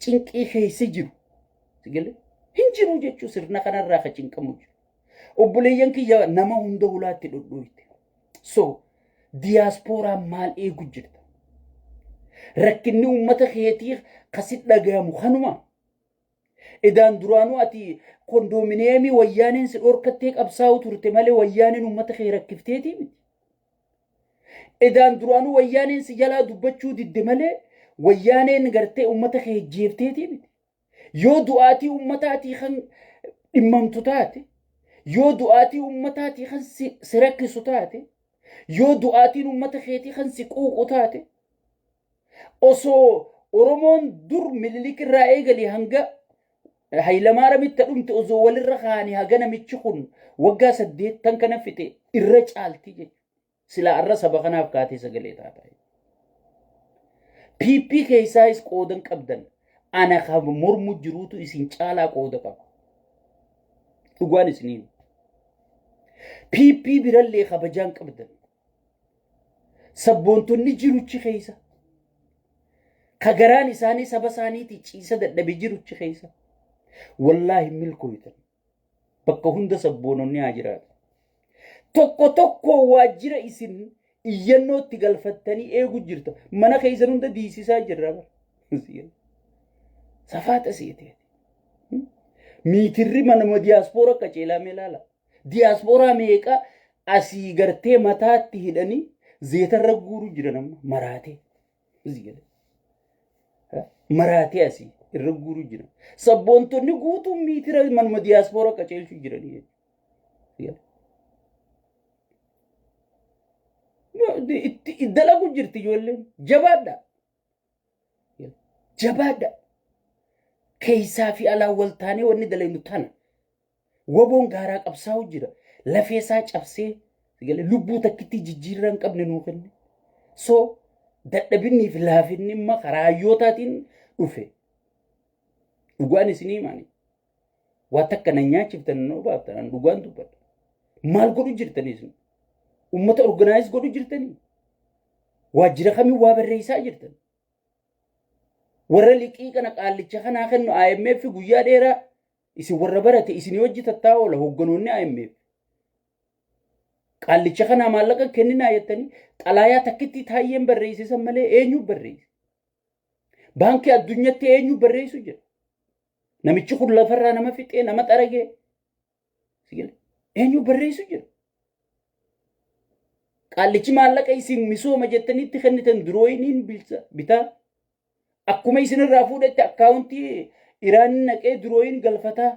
cinqii keessa jiru sigale hin jiru jechuu sirna kanarraa ka cinqamu jiru obboleeyyan kiyya nama hunda hulaatti dhodhooyte so diiyaaspooraa maal eegu jirta rakkinni uummata keetii kasit dhagayamu kanuma idaan duraanuu ati kondominiyeemii wayyaaniin si dhorkattee qabsaa'u turte malee wayyaaniin uummata kee rakkifteetii miti idaan duraanuu wayyaaniin si jalaa dubbachuu didde malee wayyaaniin gartee uummata kee jeefteetii miti yoo du'aatii ummataatii kan dhimmamtu taate yoo du'aatii ummataatii kan si rakkisu taate yoo du'aatiin ummata keetii kan si quuqu taate osoo oromoon dur mililik irraa eegali hanga Hayilamaaramitti dhumte osoo walirra kaanii haga namichi kun waggaa 8 kana fite irra caalti jechuudha sila arra saba kanaaf kaatee sagalee taata PP keessaayis qoodan qabdan ana qaba mormu jiruutu isin caalaa qooda qaba dhugaan isiniin PP birallee kabajaan qabdan sabboontonni jiruchi keessa kagaraan isaanii saba isaaniiti ciisa dadhabe jiruchi keessa wallahi milkooytan bakka hunda sabboononni haa jiraatu tokko waajjira isin iyyannootti galfattanii eegu jirta mana keessan hunda diisisaa jirra safaata seete miitirri manama diiyaaspooraa qaceelaa meelaala diiyaaspooraa meeqa asii gartee mataatti hidhanii zeetarra guuru jira nama maraatee maraatee asii irra guuru jira sabboontonni guutuun miitira manama diiyaaspooraa qaceelchuu jiranii dalagu jirti ijoolleen jabaadha keessaa fi alaa waltaanee wanni dalaynu tana waboon gaaraa qabsaa'u jira lafeesaa cabsee lubbuu takkitti jijjiirraa hin qabne nuu kenne so dadhabinni fi laafinni imma karaayyotaatiin dhufe dhugaan isinii maani waa takka na nyaachiftan noo baaftan dhugaan dubbadha maal godhu jirtanii isin ummata organize godhu jirtanii waajjira kamii waa barreessaa jirtan warra liqii kana qaallicha kanaa kennu IMF guyyaa dheeraa isin warra barate isin hojii tattaa oola hogganoonni IMF qaallicha kanaa maallaqa kenninaa jettanii xalaayaa takkitti taayyeen barreessisan malee eenyu barreessa baankii addunyaatti eenyu barreessu jira namichi kun lafarraa nama fixee nama xaragee eenyu barreessu jira qaallichi maallaqa isin misooma jettanitti kennitan durooyiniin bitaa akkuma isin irraa fuudhatti akkaawuntii Iraan naqee durooyin galfataa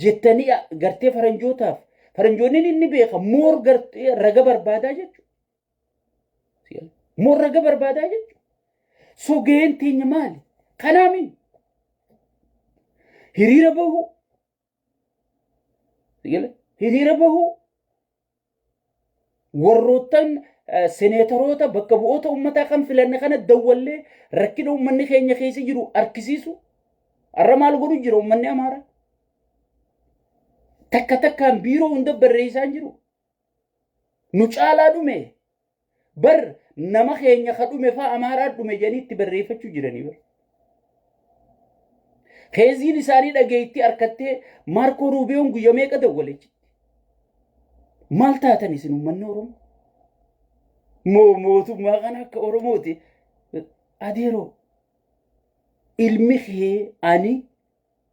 jettanii gartee faranjootaaf faranjoonni inni beeka moor gartee raga barbaadaa jechuudha moor raga barbaadaa jechuudha so ga'een teenya maali kanaamin hiriira bahu warroottan seneetaroota bakka bu'oota ummataa kan filanne kana dawwallee rakkina ummanni keenya keessa jiru arkisiisu arra maal godhu jira ummanni Amaaraa takkaan biiroo hunda barreessaan jiru nu caalaa dhume bar nama keenya ka dhume faa Amaaraa dhume jedhanii itti barreeffachuu jiranii bar keeziin isaanii dhageetti harkattee Maarkoo Ruubiyoon guyyaa meeqa dawwalechi maal taatan isin ummanni Oromoo mootummaa kana akka Oromooti adeeroo ilmi kee ani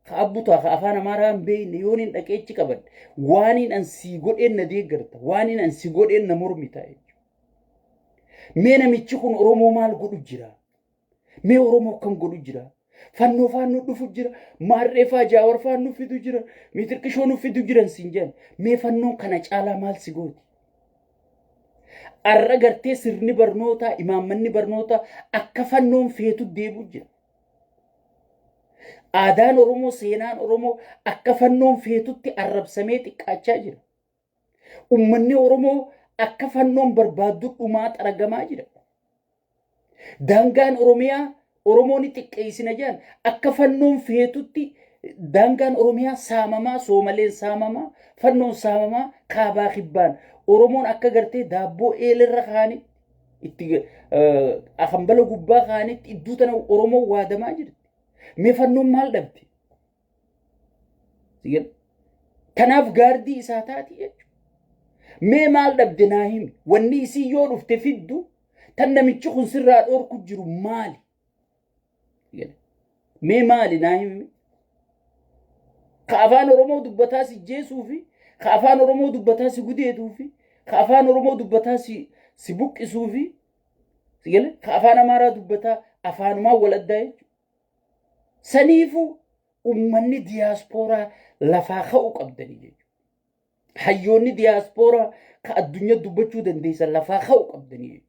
ka abbutaa ka afaan Amaaraa hin beekne yooniin dhaqeechi qaban waaniin an sii godheen na deeggarta waaniin an sii godheen na mormita mee namichi kun Oromoo maal godhu jira mee Oromoo kan godhu jira fannoo faannu dhufu jira maarree faa jaawar faannu fidu jira miitirqishoo nu fidu jiran siin jedhan mee fannoon kana caalaa maal si gooti arra gartee sirni barnootaa imaammanni barnootaa akka fannoon feetu deebi'u jira aadaan Oromoo seenaan Oromoo akka fannoon feetutti arrabsamee xiqqaachaa jira ummanni Oromoo akka fannoon barbaaddu dhumaa xaragamaa jira daangaan Oromiyaa Oromoon xiqqeessina jedhan akka fannoon feetutti daangaan Oromiyaa saamamaa Soomaleen saamamaa fannoon saamamaa kaabaa kibbaan Oromoon akka gartee daabboo eelirra kaanitti itti akambala gubbaa kaanitti iddoo tana Oromoo waadamaa jirti Mee fannoon maal dhabde? Kanaaf gaardii isaa taati jechuudha. Mee maal dhabde naa himi? Wanni isii yoo dhufte fiddu tan namichi kun sirraa dhoorku jiru maali? Mee maali naa himi? Ka afaan Oromoo dubbataa si jeesuu fi ka afaan Oromoo dubbataa si gudeetuu fi ka afaan Oromoo dubbataa si buqqisuu fi ka afaan Amaaraa dubbataa afaanumaa wal addaa jechuudha. Saniifuu ummanni diyaaspooraa lafaa ka'uu qabdanii jechuudha. Hayyoonni diyaaspooraa ka addunyaa dubbachuu dandeessan lafaa ka'uu qabdanii jechuudha.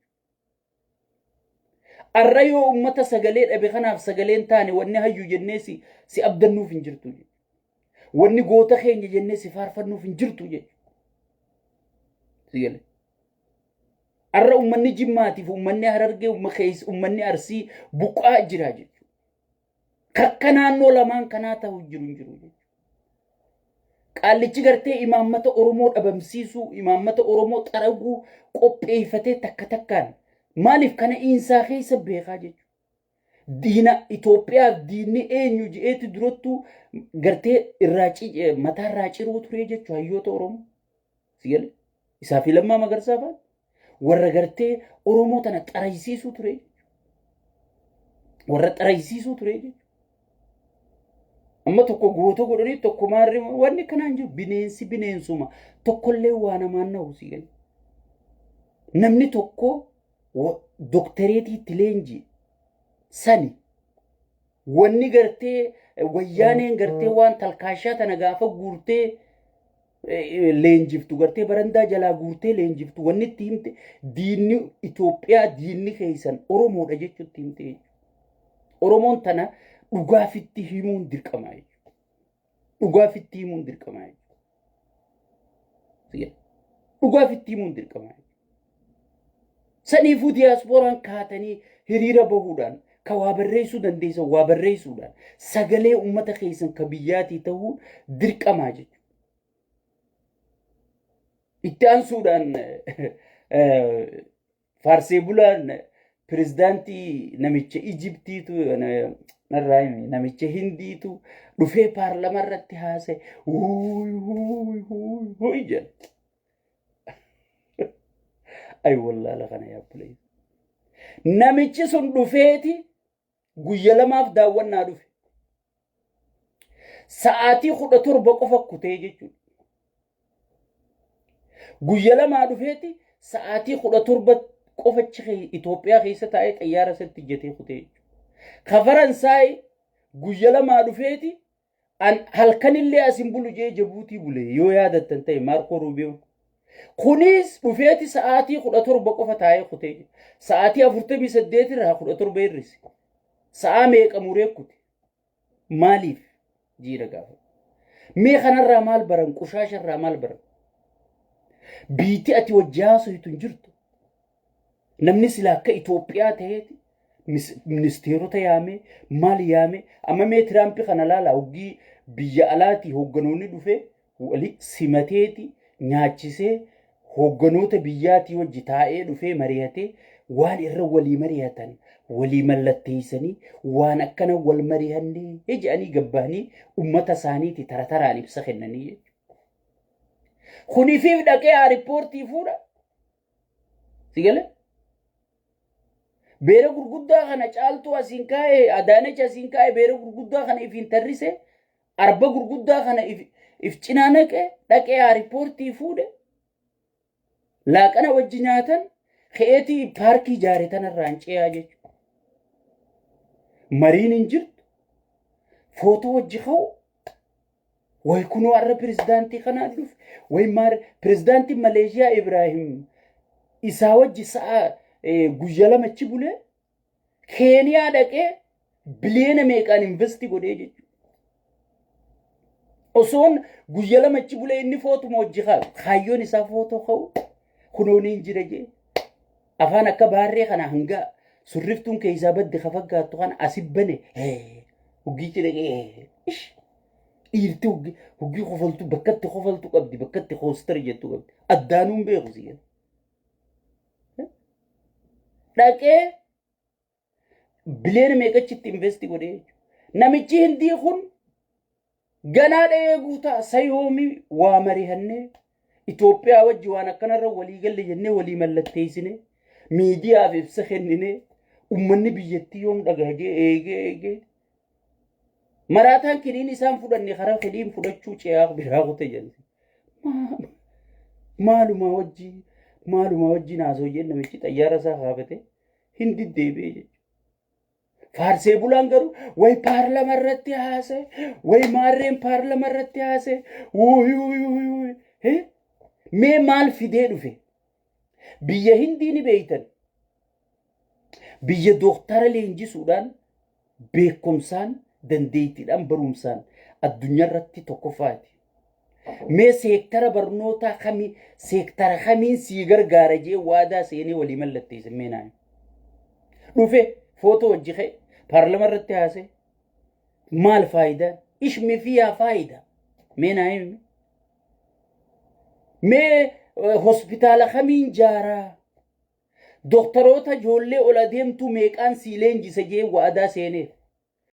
Arra yoo ummata sagalee dhabe kanaaf sagaleen taane wanni hayyu jennee si abdannuuf hin jirtu jechuudha. Wanni goota keenya jennee si faarfannuuf hin jirtu jechuudha. Arra ummanni Jimmaatiif ummanni Harargee ummanni Arsii buqqaa jira jechuudha. Kakka naannoo lamaan kanaa ta'u jiru hin jiru jechuudha. Qaallichi gartee imaammata Oromoo dhabamsiisuu, imaammata Oromoo xaraguu qopheeffatee takka takkaan maaliif kana insaa keessa beekaa jechuudha. Diina Itoophiyaaf diinni eenyu je'eeti durattuu gartee mataa irraa ciruu ture jechuudha hayyoota Oromoo. Sigale isaa fi Lammaa Magarsaa fa'a warra gartee Oromoo tana xaraysiisuu ture. Warra xaraysiisuu ture jechuudha. Amma tokko goota godhanii tokko maarree wanni kanaan jiru bineensi bineensuma tokkollee waa namaan na'u sigale. Namni tokko doktereetii leenjii sani wanni gartee wayyaaneen gartee waan talkaashaa tana gaafa guurtee leenjiftu gartee barandaa jalaa guurtee leenjiftu wanni itti himte diinni Itoophiyaa diinni keessan Oromoodha jechuutti himte. Oromoon tana dhugaafitti himuun dirqamaa jechuudha. Dhugaafitti himuun dirqamaa jechuudha. Dhugaafitti himuun dirqamaa jechuudha. Saniifuu diyaaspooraan kaatanii hiriira bahuudhaan ka waa barreessuu dandeessan waa barreessuudhaan sagalee uummata keessan ka biyyaatii ta'uu dirqamaa jechuudha. Itti aansuudhaan faarsee bulaan pirezidaantii namicha Ijiptiitu namicha Hindiitu dhufee paarlama irratti haasa'e huuy jedha. Ay wallaala kana yaabbulee. Namichi sun dhufeeti guyya lamaaf daawwannaa dhufe. Sa'aatii 17 qofa kutee jechuudha. Guyya lamaa dhufeeti sa'aatii 17 qofachi Itoophiyaa keessa taa'ee xayyaara isatti ijjatee kutee jechuudha. Ka Faransaay guyya lamaa dhufeeti halkanillee asin bulu jee Jabuutii bule yoo yaadattan ta'e Maarkoo Ruubiyoon. Kunis dhufeeti sa'aatii 17 qofa taa'ee kutee. Sa'aatii 48 irraa 17 hir'ise. Sa'a meeqa muree kute? Maaliif jiira gaafa? Mee kanarraa maal baran? Qushaasharraa maal baran? Biitti ati wajjaasoitu hin jirtu. Namni sila akka Itoophiyaa ta'eeti ministeerota yaamee maal yaamee amma mee Tiraampi kana laala hoggii biyya alaatii hogganoonni dhufee wali simateeti nyaachisee hogganoota biyyaatii wajji taa'ee dhufee mari'atee waan irra walii mari'atan walii mallatteessanii waan akkana wal mari'annee jedhanii gabbaanii uummata isaaniiti tarataraan ibsa kennanii jechuudha. Kunifiif dhaqee riippoortii fuudha. Sigale? Beera gurguddaa kana caaltuu asiin kaa'ee Adaanech asiin kaa'ee beera gurguddaa kana ifiin tarrise arba gurguddaa kana if cinaa naqee dhaqee riippoortii fuudhe. Laaqana wajji nyaatan keetii paarkii ijaare tanarraan ce'aa jechuudha. Mariin hin jirtu. Footoo wajji ka'u. Way kunoo arra pirezidaantii kanaa dhufe. Way maar pirezidaantii Maleeshiyaa Ibraahim isaa wajji sa'a guyya lamachi bulee Keeniyaa dhaqee biliyeena meeqaan investi godhee jechuudha. Osoon guyya lamachi bulee inni footuma wajji kaa'u. Kaayyoon isaa footoo ka'u. Kunooniin jira jee. Afaan akka baarree kana hanga surriftuun keessaa badde kafaggaattu kana asib bane. Huggichi dhaqee. Dhiirti huggii kofaltu bakkatti kofaltu qabdi bakkatti hoostar jettu qabdi. Addaanuun beeku siya. Dhaqee biliyeena meeqachitti investi godhee. namichi hindii kun ganaadha eeguutaa sayoomi waa mari'annee Itoophiyaa wajji waan akkanarra walii galle jennee walii mallatteessine miidiyaaf ibsa kennine ummanni biyyattii yoom dhagahee eegee maraataan kiniin isaan fudhanne karaa fedhiin fudhachuu ce'aa biraa kute jedhe maaluma wajji naasoo jenne namichi xayyaara isaa kaafate hindi deebi'e jechuudha. Faarsee bulaan garuu way paarlama irratti haase way maarreen paarlama irratti haase wuy mee maal fidee dhufe biyya hindii ni beeytan biyya dooktara leenjisuudhaan beekumsaan dandeettiidhaan barumsaan addunyaa irratti tokkoffaati. Mee seektara barnootaa kamii seektara kamiin sii gargaara jee waadaa seenee walii mallatteesse mee naan dhufe footoo wajji ka'e paarlama irratti haase maal faayidaan ishmi fiyaa faayida mee naan mee hospitaala kamiin jaaraa doktaroota ijoollee ol adeemtu meeqaan sii leenjise jee waadaa seeneef